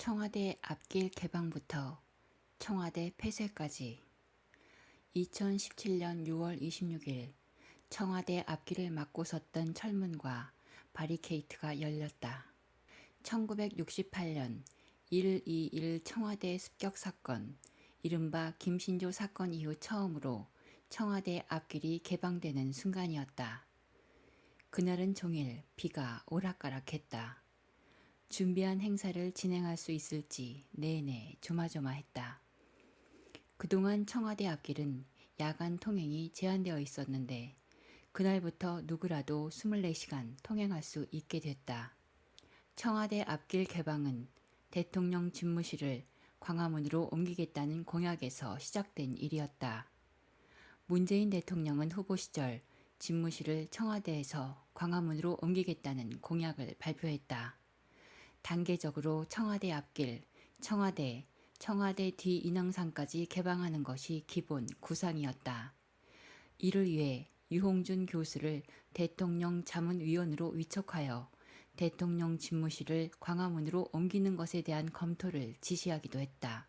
청와대 앞길 개방부터 청와대 폐쇄까지 2017년 6월 26일 청와대 앞길을 막고 섰던 철문과 바리케이트가 열렸다. 1968년 1.21 청와대 습격 사건, 이른바 김신조 사건 이후 처음으로 청와대 앞길이 개방되는 순간이었다. 그날은 종일 비가 오락가락했다. 준비한 행사를 진행할 수 있을지 내내 조마조마했다. 그동안 청와대 앞길은 야간 통행이 제한되어 있었는데 그날부터 누구라도 24시간 통행할 수 있게 됐다. 청와대 앞길 개방은 대통령 집무실을 광화문으로 옮기겠다는 공약에서 시작된 일이었다. 문재인 대통령은 후보 시절 집무실을 청와대에서 광화문으로 옮기겠다는 공약을 발표했다. 단계적으로 청와대 앞길, 청와대 뒤 인왕산까지 개방하는 것이 기본 구상이었다. 이를 위해 유홍준 교수를 대통령 자문위원으로 위촉하여 대통령 집무실을 광화문으로 옮기는 것에 대한 검토를 지시하기도 했다.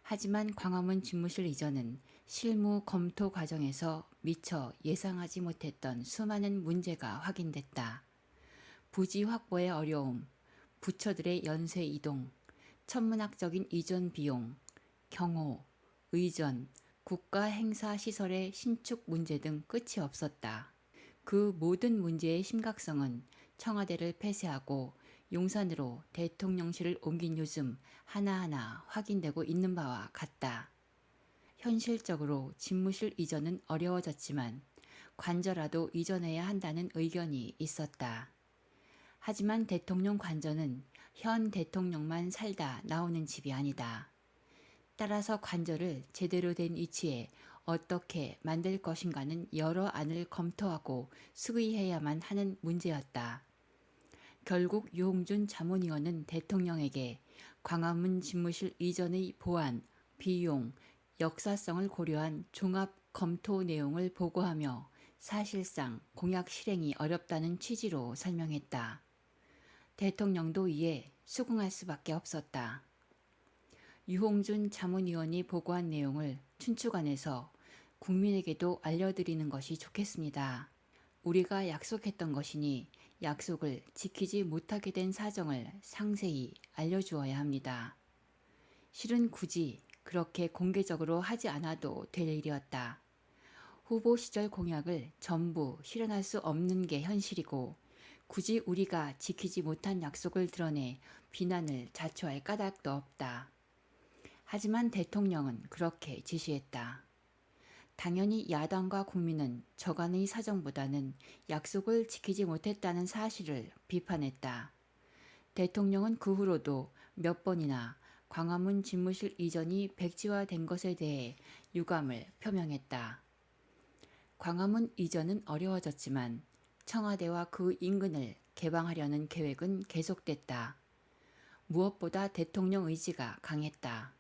하지만 광화문 집무실 이전은 실무 검토 과정에서 미처 예상하지 못했던 수많은 문제가 확인됐다. 부지 확보의 어려움, 부처들의 연쇄 이동, 천문학적인 이전 비용, 경호, 의전, 국가 행사 시설의 신축 문제 등 끝이 없었다. 그 모든 문제의 심각성은 청와대를 폐쇄하고 용산으로 대통령실을 옮긴 요즘 하나하나 확인되고 있는 바와 같다. 현실적으로 집무실 이전은 어려워졌지만 관저라도 이전해야 한다는 의견이 있었다. 하지만 대통령 관저는 현 대통령만 살다 나오는 집이 아니다. 따라서 관저를 제대로 된 위치에 어떻게 만들 것인가는 여러 안을 검토하고 수의해야만 하는 문제였다. 결국 유홍준 자문위원은 대통령에게 광화문 집무실 이전의 보안, 비용, 역사성을 고려한 종합 검토 내용을 보고하며 사실상 공약 실행이 어렵다는 취지로 설명했다. 대통령도 이에 수긍할 수밖에 없었다. 유홍준 자문위원이 보고한 내용을 춘추관에서 국민에게도 알려드리는 것이 좋겠습니다. 우리가 약속했던 것이니 약속을 지키지 못하게 된 사정을 상세히 알려주어야 합니다. 실은 굳이 그렇게 공개적으로 하지 않아도 될 일이었다. 후보 시절 공약을 전부 실현할 수 없는 게 현실이고 굳이 우리가 지키지 못한 약속을 드러내 비난을 자초할 까닭도 없다. 하지만 대통령은 그렇게 지시했다. 당연히 야당과 국민은 저간의 사정보다는 약속을 지키지 못했다는 사실을 비판했다. 대통령은 그 후로도 몇 번이나 광화문 집무실 이전이 백지화된 것에 대해 유감을 표명했다. 광화문 이전은 어려워졌지만 청와대와 그 인근을 개방하려는 계획은 계속됐다. 무엇보다 대통령 의지가 강했다.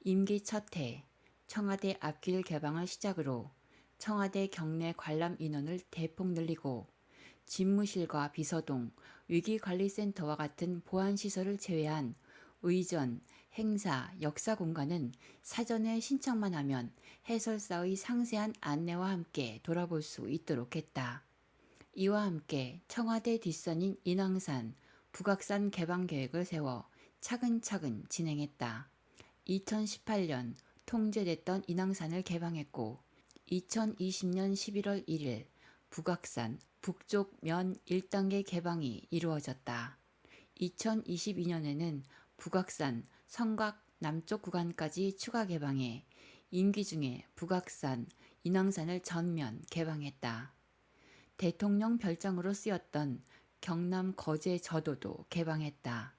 임기 첫 해 청와대 앞길 개방을 시작으로 청와대 경내 관람 인원을 대폭 늘리고 집무실과 비서동, 위기관리센터와 같은 보안시설을 제외한 의전, 행사, 역사 공간은 사전에 신청만 하면 해설사의 상세한 안내와 함께 돌아볼 수 있도록 했다. 이와 함께 청와대 뒷산인 인왕산, 북악산 개방 계획을 세워 차근차근 진행했다. 2018년 통제됐던 인왕산을 개방했고 2020년 11월 1일 북악산 북쪽 면 1단계 개방이 이루어졌다. 2022년에는 북악산 성곽 남쪽 구간까지 추가 개방해 임기 중에 북악산, 인왕산을 전면 개방했다. 대통령 별장으로 쓰였던 경남 거제 저도도 개방했다.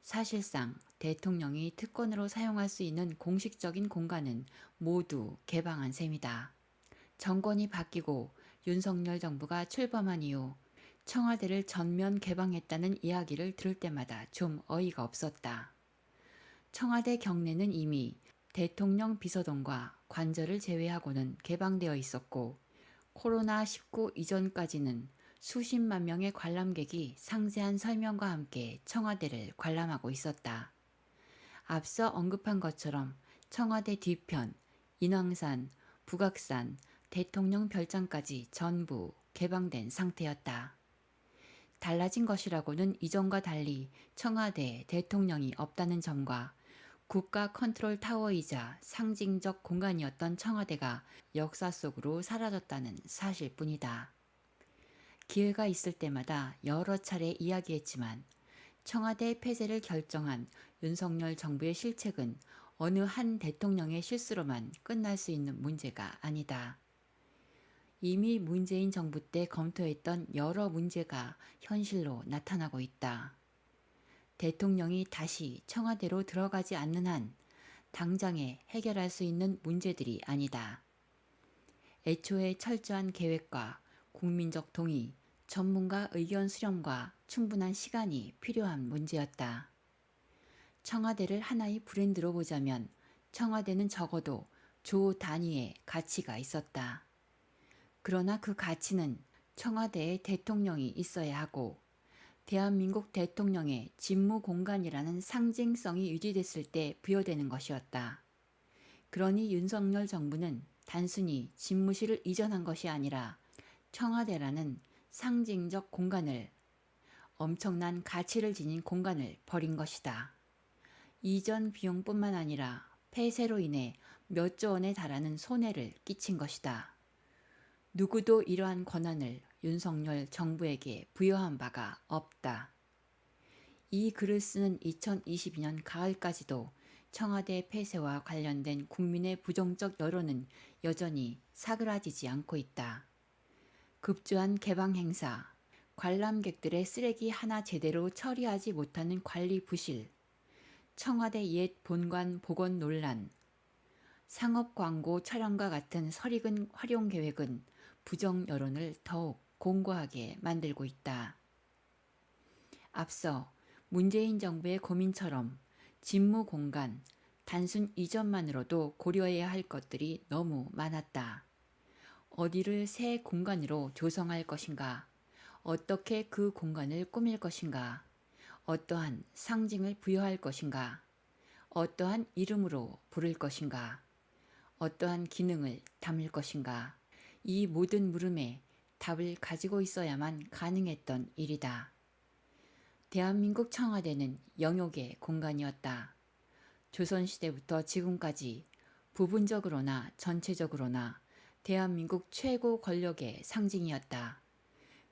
사실상 대통령이 특권으로 사용할 수 있는 공식적인 공간은 모두 개방한 셈이다. 정권이 바뀌고 윤석열 정부가 출범한 이후 청와대를 전면 개방했다는 이야기를 들을 때마다 좀 어이가 없었다. 청와대 경내는 이미 대통령 비서동과 관저를 제외하고는 개방되어 있었고 코로나19 이전까지는 수십만 명의 관람객이 상세한 설명과 함께 청와대를 관람하고 있었다. 앞서 언급한 것처럼 청와대 뒤편, 인왕산, 북악산, 대통령 별장까지 전부 개방된 상태였다. 달라진 것이라고는 이전과 달리 청와대 대통령이 없다는 점과 국가 컨트롤 타워이자 상징적 공간이었던 청와대가 역사 속으로 사라졌다는 사실뿐이다. 기회가 있을 때마다 여러 차례 이야기했지만 청와대 폐쇄를 결정한 윤석열 정부의 실책은 어느 한 대통령의 실수로만 끝날 수 있는 문제가 아니다. 이미 문재인 정부 때 검토했던 여러 문제가 현실로 나타나고 있다. 대통령이 다시 청와대로 들어가지 않는 한 당장에 해결할 수 있는 문제들이 아니다. 애초에 철저한 계획과 국민적 동의, 전문가 의견 수렴과 충분한 시간이 필요한 문제였다. 청와대를 하나의 브랜드로 보자면 청와대는 적어도 조 단위의 가치가 있었다. 그러나 그 가치는 청와대에 대통령이 있어야 하고 대한민국 대통령의 직무 공간이라는 상징성이 유지됐을 때 부여되는 것이었다. 그러니 윤석열 정부는 단순히 집무실을 이전한 것이 아니라 청와대라는 상징적 공간을, 엄청난 가치를 지닌 공간을 버린 것이다. 이전 비용뿐만 아니라 폐쇄로 인해 몇 조 원에 달하는 손해를 끼친 것이다. 누구도 이러한 권한을 윤석열 정부에게 부여한 바가 없다. 이 글을 쓰는 2022년 가을까지도 청와대 폐쇄와 관련된 국민의 부정적 여론은 여전히 사그라지지 않고 있다. 급조한 개방 행사, 관람객들의 쓰레기 하나 제대로 처리하지 못하는 관리 부실, 청와대 옛 본관 복원 논란, 상업 광고 촬영과 같은 설익은 활용 계획은 부정 여론을 더욱 공고하게 만들고 있다. 앞서 문재인 정부의 고민처럼 직무 공간, 단순 이전만으로도 고려해야 할 것들이 너무 많았다. 어디를 새 공간으로 조성할 것인가, 어떻게 그 공간을 꾸밀 것인가, 어떠한 상징을 부여할 것인가, 어떠한 이름으로 부를 것인가, 어떠한 기능을 담을 것인가, 이 모든 물음에 답을 가지고 있어야만 가능했던 일이다. 대한민국 청와대는 영역의 공간이었다. 조선시대부터 지금까지 부분적으로나 전체적으로나 대한민국 최고 권력의 상징이었다.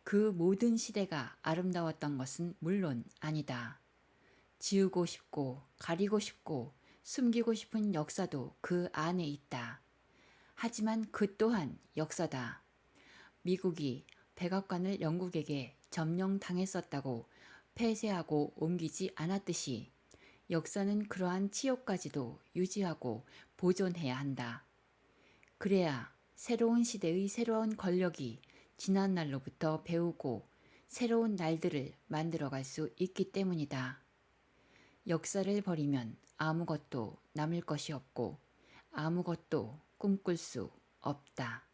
그 모든 시대가 아름다웠던 것은 물론 아니다. 지우고 싶고 가리고 싶고 숨기고 싶은 역사도 그 안에 있다. 하지만 그 또한 역사다. 미국이 백악관을 영국에게 점령당했었다고 폐쇄하고 옮기지 않았듯이 역사는 그러한 치욕까지도 유지하고 보존해야 한다. 그래야 새로운 시대의 새로운 권력이 지난 날로부터 배우고 새로운 날들을 만들어갈 수 있기 때문이다. 역사를 버리면 아무것도 남을 것이 없고 아무것도 꿈꿀 수 없다.